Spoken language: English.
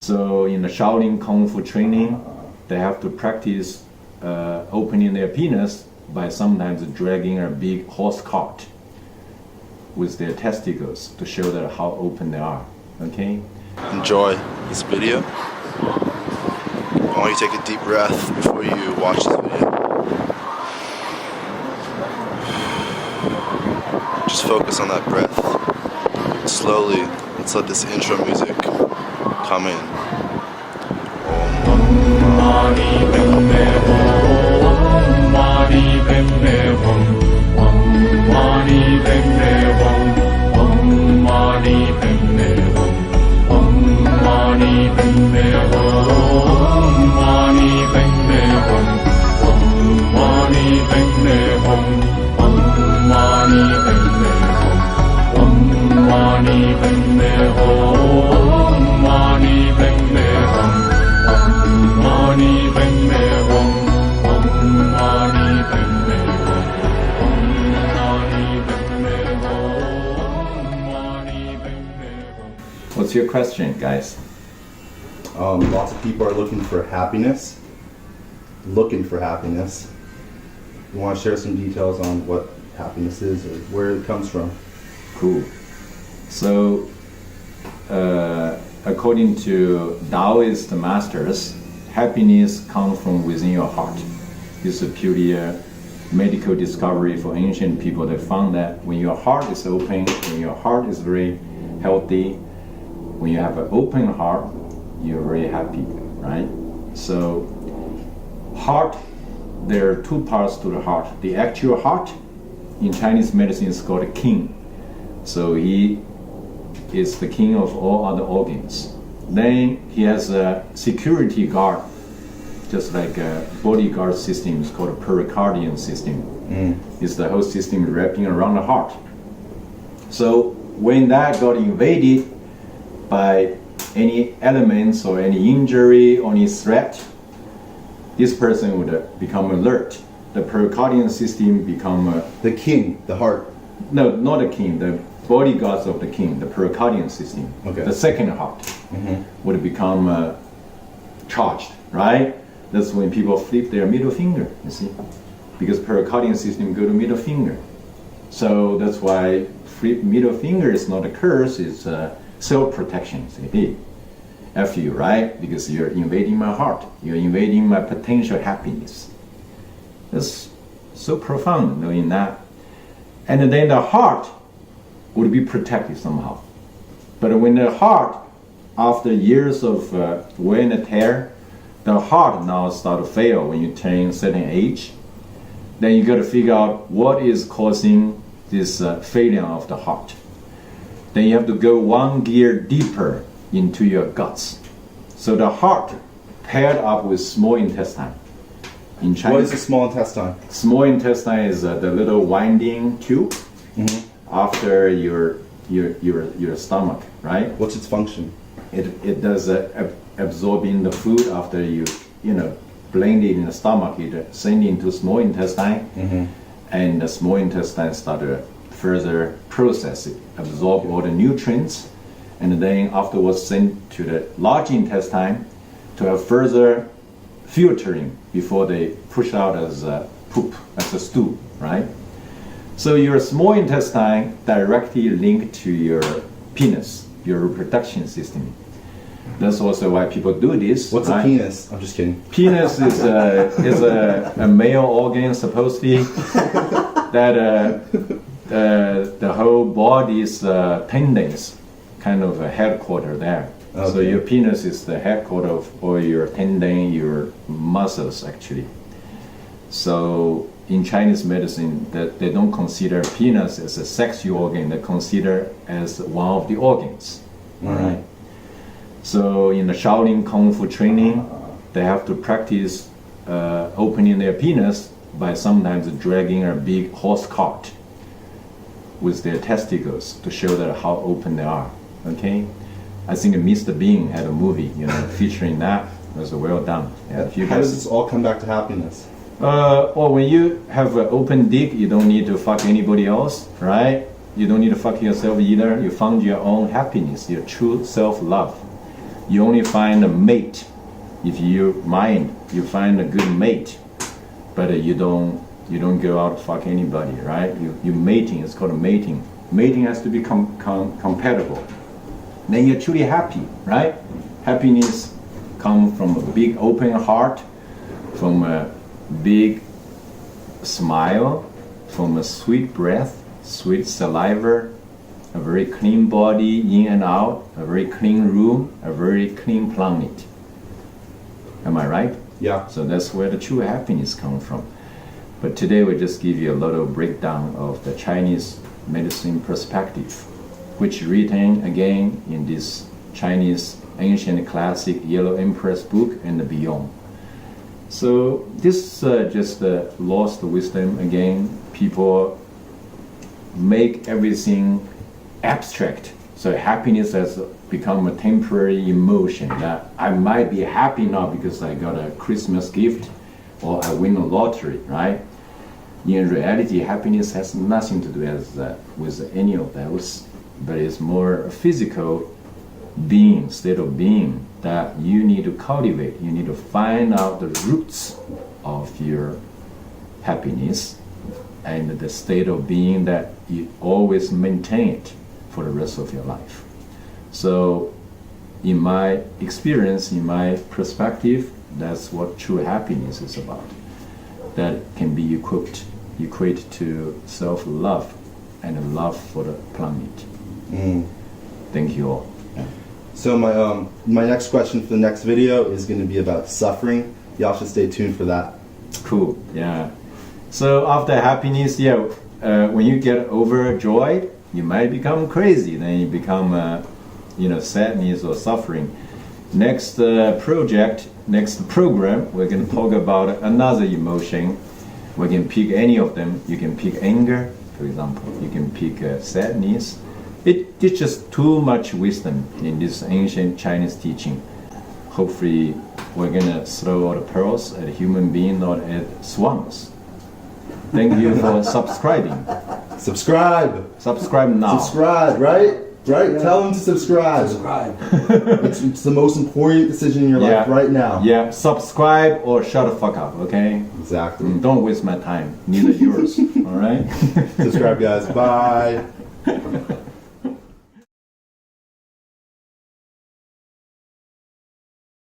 So in the Shaolin Kung Fu training, they have to practice opening their penis by sometimes dragging a big horse cart with their testicles to show that how open they are. Okay? Enjoy this video. I want you to take a deep breath before you watch this video. Just focus on that breath. Slowly, let's let this intro music come in. What's your question, guys? Lots of people are looking for happiness. You want to share some details on what happiness is or where it comes from? Cool. So, according to Taoist masters, happiness comes from within your heart. This is purely a medical discovery for ancient people. They found that when your heart is open, when your heart is very healthy, when you have an open heart, you're very happy, right? So, heart, there are two parts to the heart. The actual heart, in Chinese medicine, is called a king. So he is the king of all other organs. Then he has a security guard, just like a bodyguard system, is called a pericardium system. It's the whole system wrapping around the heart. So when that got invaded by any elements or any injury or any threat, this person would become alert. The pericardium system become The king, the heart. no, not the king, the bodyguards of the king, the pericardium system, Okay. the second heart would become charged, right? That's when people flip their middle finger, you see, because pericardium system go to middle finger. So that's why flip middle finger is not a curse, it's self-protection. See, hey, F you, right? Because you're invading my heart, you're invading my potential happiness. That's so profound knowing that. And then the heart would be protected somehow. But when the heart, after years of wear and tear, the heart now start to fail when you turn certain age, then you got to figure out what is causing this failure of the heart. Then you have to go one gear deeper into your guts. So the heart paired up with small intestine. In Chinese, What is the small intestine? small intestine is the little winding tube after your stomach, right? What's its function? It does absorbing the food after you blend it in the stomach. It send into small intestine, and the small intestine start to further process it, absorb all the nutrients, and then afterwards send to the large intestine to have further filtering before they push out as poop, as a stool, right? So your small intestine directly linked to your penis, your reproduction system. That's also why people do this. What's right? a penis? I'm just kidding. Penis is a male organ supposedly that the whole body's tendons kind of a headquarter there. Okay. So your penis is the headquarter of all your tendon, your muscles actually. So in Chinese medicine, that they don't consider penis as a sexual organ, they consider as one of the organs. All right. So in the Shaolin Kung Fu training, they have to practice opening their penis by sometimes dragging a big horse cart with their testicles to show that how open they are. Okay, I think Mr. Bean had a movie, featuring that. It was well done. Yeah, if you How does guys, this all come back to happiness? well, when you have an open dick, you don't need to fuck anybody else, right? You don't need to fuck yourself either. You found your own happiness, your true self-love. You only find a mate if you mind. You find a good mate, but you don't go out fuck anybody, right? You mating. It's called mating. Mating has to be compatible. Then you're truly happy, right? Happiness comes from a big open heart, from a big smile, from a sweet breath, sweet saliva, a very clean body in and out, a very clean room, a very clean planet. Am I right? Yeah. So that's where the true happiness comes from. But today we just give you a little breakdown of the Chinese medicine perspective, which written again in this Chinese ancient classic Yellow Empress book and beyond. So this just lost wisdom again. People make everything abstract. So happiness has become a temporary emotion that I might be happy now because I got a Christmas gift or I win a lottery, right? In reality, happiness has nothing to do with any of those, but it's more a physical being, state of being that you need to cultivate. You need to find out the roots of your happiness and the state of being that you always maintain it for the rest of your life. So in my experience, in my perspective, that's what true happiness is about. That can be equate to self-love and a love for the planet. Thank you all. So my next question for the next video is going to be about suffering. Y'all should stay tuned for that. Cool. Yeah. So after happiness, when you get overjoyed, you might become crazy. Then you become, sadness or suffering. Next next program, we're going to talk about another emotion. We can pick any of them. You can pick anger, for example. You can pick sadness. It's just too much wisdom in this ancient Chinese teaching. Hopefully, we're going to throw all the pearls at human beings, not at swans. Thank you for subscribing. Subscribe. Subscribe now. Subscribe, right? Right? Tell them to subscribe. It's the most important decision in your life right now. Yeah, subscribe or shut the fuck up, okay? Exactly. Don't waste my time. Neither yours. All right? Subscribe, guys. Bye.